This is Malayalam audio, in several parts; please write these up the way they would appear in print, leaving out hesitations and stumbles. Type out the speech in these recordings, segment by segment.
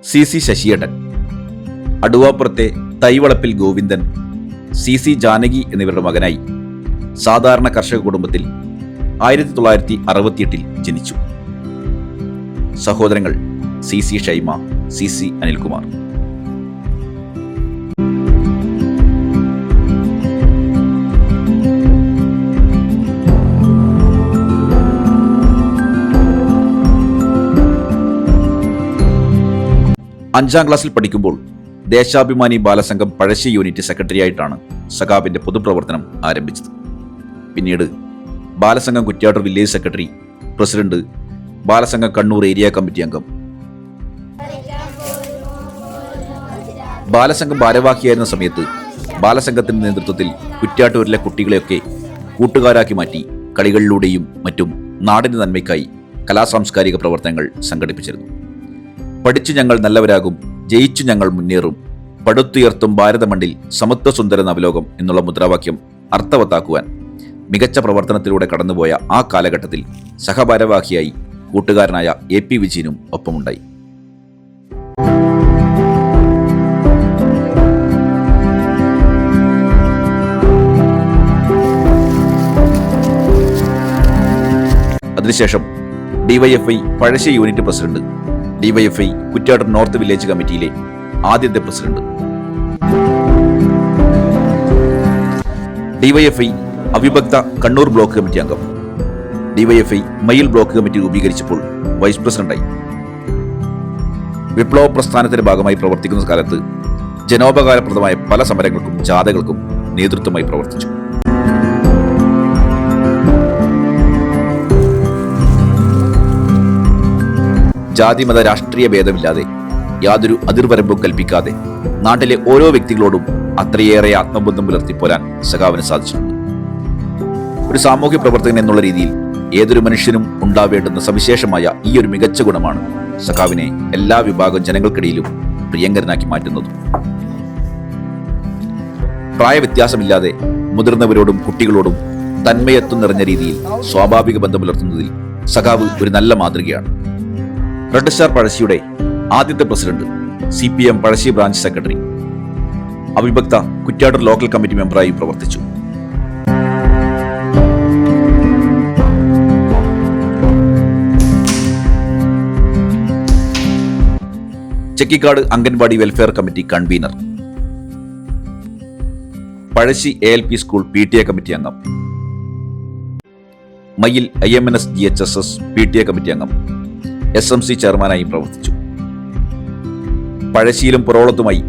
സി ശശിയേട്ടൻ, അടുവാപ്പുറത്തെ തൈവളപ്പിൽ ഗോവിന്ദൻ, സി ജാനകി എന്നിവരുടെ മകനായി സാധാരണ കർഷക കുടുംബത്തിൽ 1968 ജനിച്ചു. സഹോദരങ്ങൾ സി ഷൈമ, സി അനിൽകുമാർ. അഞ്ചാം ക്ലാസ്സിൽ പഠിക്കുമ്പോൾ ദേശാഭിമാനി ബാലസംഘം പഴശ്ശി യൂണിറ്റ് സെക്രട്ടറിയായിട്ടാണ് സഖാബിന്റെ പൊതുപ്രവർത്തനം ആരംഭിച്ചത്. പിന്നീട് Balasangham Kuttiattoor village secretary, president, Balasangham Kannur area committee അംഗം. ബാലസംഘം ഭാരവാഹിയായിരുന്ന സമയത്ത് ബാലസംഘത്തിന്റെ നേതൃത്വത്തിൽ കുറ്റ്യാട്ടൂരിലെ കുട്ടികളെയൊക്കെ കൂട്ടുകാരാക്കി മാറ്റി കളികളിലൂടെയും മറ്റും നാടിന്റെ നന്മയ്ക്കായി കലാസാംസ്കാരിക പ്രവർത്തനങ്ങൾ സംഘടിപ്പിച്ചിരുന്നു. പഠിച്ചു ഞങ്ങൾ നല്ലവരാകും, ജയിച്ചു ഞങ്ങൾ മുന്നേറും, പടുത്തുയർത്തും ഭാരതമണ്ണിൽ സമത്വസുന്ദര നവലോകം എന്നുള്ള മുദ്രാവാക്യം അർത്ഥവത്താക്കുവാൻ മികച്ച പ്രവർത്തനത്തിലൂടെ കടന്നുപോയ ആ കാലഘട്ടത്തിൽ സഹഭാരവാഹിയായി കൂട്ടുകാരനായ AP വിജയനും ഒപ്പമുണ്ടായി. അതിനുശേഷം DYFI Pazhassi unit president, DYFI Kuttiattoor north village കമ്മിറ്റിയിലെ ആദ്യത്തെ പ്രസിഡന്റ്, DYFI അവിഭക്ത കണ്ണൂർ ബ്ലോക്ക് കമ്മിറ്റി അംഗം, DYFI മയിൽ ബ്ലോക്ക് കമ്മിറ്റി രൂപീകരിച്ചപ്പോൾ വൈസ് പ്രസിഡന്റായി. വിപ്ലവ പ്രസ്ഥാനത്തിന്റെ ഭാഗമായി പ്രവർത്തിക്കുന്ന കാലത്ത് ജനോപകാരപ്രദമായ പല സമരങ്ങൾക്കും ജാഥകൾക്കും നേതൃത്വമായി പ്രവർത്തിച്ചു. ജാതിമത രാഷ്ട്രീയ ഭേദമില്ലാതെ യാതൊരു അതിർവരമ്പും കൽപ്പിക്കാതെ നാട്ടിലെ ഓരോ വ്യക്തികളോടും അത്രയേറെ ആത്മബന്ധം പുലർത്തിപ്പോരാൻ സഖാവിന് സാധിച്ചിട്ടുണ്ട്. ഒരു സാമൂഹ്യ പ്രവർത്തകൻ എന്നുള്ള രീതിയിൽ ഏതൊരു മനുഷ്യനും ഉണ്ടാവേണ്ടുന്ന സവിശേഷമായ ഈ ഒരു മികച്ച ഗുണമാണ് സഖാവിനെ എല്ലാ വിഭാഗം ജനങ്ങൾക്കിടയിലും പ്രിയങ്കരനാക്കി മാറ്റുന്നത്. പ്രായവ്യത്യാസമില്ലാതെ മുതിർന്നവരോടും കുട്ടികളോടും തന്മയത്വം നിറഞ്ഞ രീതിയിൽ സ്വാഭാവിക ബന്ധം പുലർത്തുന്നതിൽ സഖാവ് ഒരു നല്ല മാതൃകയാണ്. റെഡ് സ്റ്റാർ പഴശ്ശിയുടെ ആദ്യത്തെ president, CPM Pazhassi branch secretary, അവിഭക്ത കുറ്റ്യാട്ടൂർ ലോക്കൽ കമ്മിറ്റി മെമ്പറായി പ്രവർത്തിച്ചു. Chekkikkad anganwadi welfare committee convenor, Pazhassi ALP school PTA committee അംഗം, Mayyil IMNS GHSS PTA committee അംഗം, SMC ചെയർമാനായി പ്രവർത്തിച്ചു. പഴശ്ശിയിലും പുറോളത്തുമായി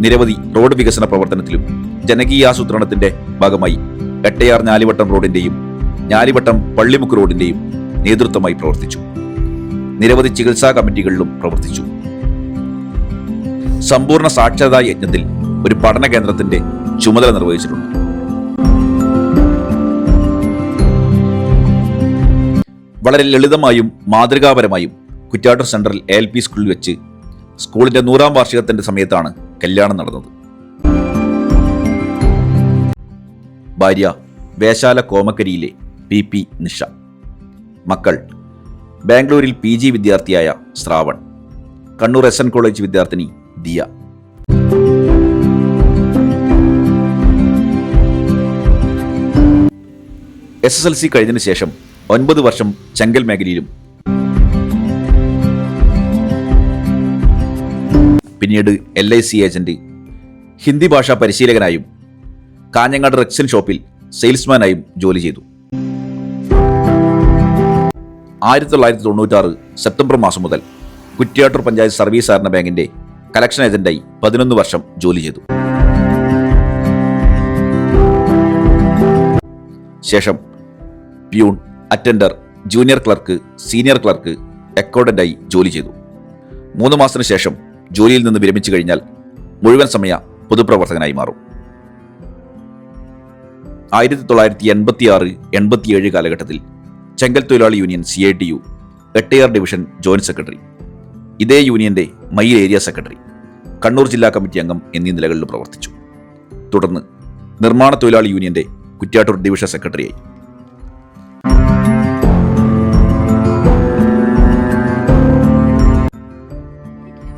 നിരവധി റോഡ് വികസന പ്രവർത്തനത്തിലും ജനകീയാസൂത്രണത്തിന്റെ ഭാഗമായി എട്ടയാർ ഞാലിവട്ടം റോഡിന്റെയും ഞാലിവട്ടം പള്ളിമുക്ക് റോഡിന്റെയും നേതൃത്വമായി പ്രവർത്തിച്ചു. നിരവധി ചികിത്സാ കമ്മിറ്റികളിലും പ്രവർത്തിച്ചു. സമ്പൂർണ്ണ സാക്ഷരതാ യജ്ഞത്തിൽ ഒരു പഠന കേന്ദ്രത്തിന്റെ ചുമതല നിർവഹിച്ചിട്ടുണ്ട്. വളരെ ലളിതമായും മാതൃകാപരമായും കുറ്റ്യാട്ടൂർ സെൻട്രൽ ALP സ്കൂളിൽ വെച്ച് സ്കൂളിന്റെ 100ാം വാർഷികത്തിന്റെ സമയത്താണ് കല്യാണം നടന്നത്. ഭാര്യ വേശാല കോമക്കരിയിലെ PP നിഷ, മക്കൾ ബാംഗ്ലൂരിൽ PG വിദ്യാർത്ഥിയായ ശ്രാവൺ, കണ്ണൂർ SN കോളേജ് വിദ്യാർത്ഥിനി ദിയ. SSLC കഴിഞ്ഞതിനു ശേഷം 9 വർഷം ചെങ്കൽ മേഖലയിലും പിന്നീട് LIC ഏജന്റ്, ഹിന്ദി ഭാഷാ പരിശീലകനായും കാഞ്ഞങ്ങാട് റെക്സൻ ഷോപ്പിൽ സെയിൽസ്മാനായും ജോലി ചെയ്തു. 1996 സെപ്റ്റംബർ മാസം മുതൽ കുറ്റ്യാട്ടൂർ പഞ്ചായത്ത് സർവീസ് സഹകരണ ബാങ്കിന്റെ കളക്ഷൻ ഏജന്റായി 11 വർഷം ജോലി ചെയ്തു. ശേഷം peon, attender, junior clerk, senior clerk, അക്കൗണ്ടന്റായി ജോലി ചെയ്തു. 3 മാസത്തിനു ശേഷം ജോലിയിൽ നിന്ന് വിരമിച്ചു കഴിഞ്ഞാൽ മുഴുവൻ സമയ പൊതുപ്രവർത്തകനായി മാറും. 1986-87 കാലഘട്ടത്തിൽ ചെങ്കൽ തൊഴിലാളി union CITU Ettayar division joint secretary, ഇതേ യൂണിയന്റെ മയിൽ ഏരിയ സെക്രട്ടറി, കണ്ണൂർ ജില്ലാ കമ്മിറ്റി അംഗം എന്നീ നിലകളിൽ പ്രവർത്തിച്ചു. തുടർന്ന് നിർമ്മാണ തൊഴിലാളി യൂണിയന്റെ കുറ്റ്യാട്ടൂർ ഡിവിഷൻ സെക്രട്ടറിയായി.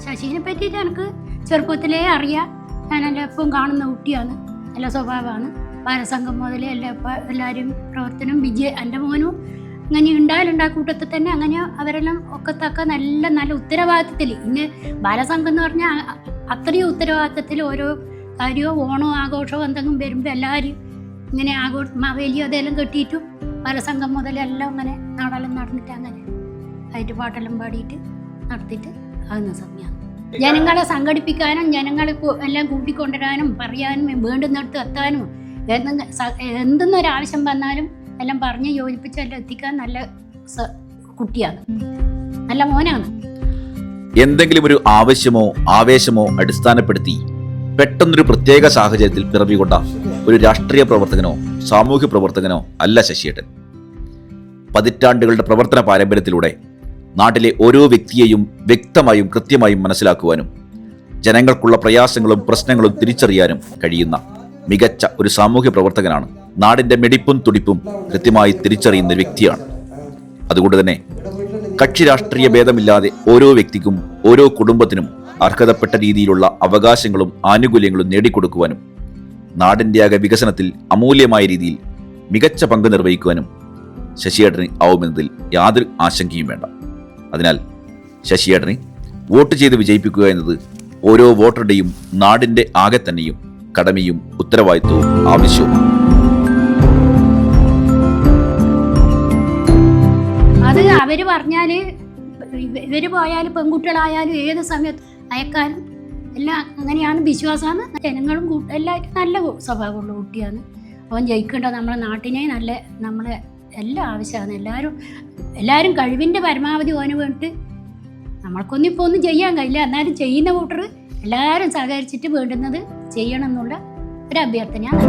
ശശീനെ പറ്റിയിട്ട് എനിക്ക് ചെറുപ്പത്തിലേ അറിയാം. ഞാനെല്ലാം എപ്പം കാണുന്ന കുട്ടിയാണ്, നല്ല സ്വഭാവമാണ്. ബാലസംഘം മുതലേ എല്ലാവരും പ്രവർത്തനം എൻ്റെ മോനും അങ്ങനെ ഉണ്ടായാലുണ്ടാ കൂട്ടത്തിൽ തന്നെ അങ്ങനെ അവരെല്ലാം ഒക്കത്തക്ക നല്ല ഉത്തരവാദിത്തത്തിൽ. ഇന്ന് ബാലസംഘം എന്ന് പറഞ്ഞാൽ അത്രയും ഉത്തരവാദിത്തത്തിൽ ഓരോ കാര്യമോ ഓണോ ആഘോഷമോ എന്തെങ്കിലും വരുമ്പോൾ എല്ലാവരും ഇങ്ങനെ മാവേലിയോ അതെല്ലാം കെട്ടിയിട്ടും ബാലസംഘം മുതലെല്ലാം അങ്ങനെ നാടെല്ലാം നടന്നിട്ട് അങ്ങനെ ആയിട്ട് പാട്ടെല്ലാം പാടിയിട്ട് നടത്തിയിട്ട് ആകുന്ന സമയമാണ്. ജനങ്ങളെ സംഘടിപ്പിക്കാനും ജനങ്ങളെ എല്ലാം കൂട്ടിക്കൊണ്ടുവരാനും പറയാനും വേണ്ടുന്നിടത്ത് എത്താനും എന്തെന്നൊരാവശ്യം വന്നാലും എല്ലാം പറഞ്ഞ് യോജിപ്പിച്ച് എല്ലാം എത്തിക്കാൻ നല്ല കുട്ടിയാണ്, നല്ല മോനാണ്. എന്തെങ്കിലും ഒരു ആവശ്യമോ ആവേശമോ അടിസ്ഥാനപ്പെടുത്തി പെട്ടെന്നൊരു പ്രത്യേക സാഹചര്യത്തിൽ പിറവികൊണ്ട ഒരു രാഷ്ട്രീയ പ്രവർത്തകനോ സാമൂഹ്യ പ്രവർത്തകനോ അല്ല ശശിയേട്ടൻ. പതിറ്റാണ്ടുകളുടെ പ്രവർത്തന പാരമ്പര്യത്തിലൂടെ നാട്ടിലെ ഓരോ വ്യക്തിയെയും വ്യക്തമായും കൃത്യമായും മനസ്സിലാക്കുവാനും ജനങ്ങൾക്കുള്ള പ്രയാസങ്ങളും പ്രശ്നങ്ങളും തിരിച്ചറിയാനും കഴിയുന്ന മികച്ച ഒരു സാമൂഹ്യ പ്രവർത്തകനാണ്. നാടിന്റെ മെടിപ്പും തുടിപ്പും കൃത്യമായി തിരിച്ചറിയുന്ന വ്യക്തിയാണ്. അതുകൊണ്ട് തന്നെ കക്ഷി രാഷ്ട്രീയ ഭേദമില്ലാതെ ഓരോ വ്യക്തിക്കും ഓരോ കുടുംബത്തിനും അർഹതപ്പെട്ട രീതിയിലുള്ള അവകാശങ്ങളും ആനുകൂല്യങ്ങളും നേടിക്കൊടുക്കുവാനും നാടിന്റെ ആകെ വികസനത്തിൽ അമൂല്യമായ രീതിയിൽ മികച്ച പങ്ക് നിർവഹിക്കുവാനും ശശിയേട്ടന് ആവുമെന്നതിൽ യാതൊരു ആശങ്കയും വേണ്ട. അതിനാൽ ശശിയേട്ടനെ വോട്ട് ചെയ്ത് വിജയിപ്പിക്കുക എന്നത് ഓരോ വോട്ടറുടെയും നാടിന്റെ ആകെ തന്നെയും കടമയും ഉത്തരവാദിത്വവും ആവശ്യവും. അത് അവര് പറഞ്ഞാല് ഇവര് പോയാലും പെൺകുട്ടികളായാലും ഏത് സമയത്ത് അയക്കാനും എല്ലാം അങ്ങനെയാണ് വിശ്വാസമാണ്. ജനങ്ങളും എല്ലാവരും നല്ല സ്വഭാവമുള്ള കുട്ടിയാണ്. അവൻ ജയിക്കേണ്ട നമ്മളെ നാട്ടിനെ നല്ല നമ്മളെ എല്ലാം ആവശ്യമാണ്. എല്ലാവരും കഴിവിൻ്റെ പരമാവധി ഓന് വേണ്ടിയിട്ട് നമ്മൾക്കൊന്നും ഇപ്പോൾ ഒന്നും ചെയ്യാൻ കഴിയില്ല. എന്നാലും ചെയ്യുന്ന കൂട്ടർ എല്ലാവരും സഹകരിച്ചിട്ട് വേണ്ടുന്നത് ചെയ്യണം എന്നുള്ള ഒരു അഭ്യർത്ഥനയാണ്.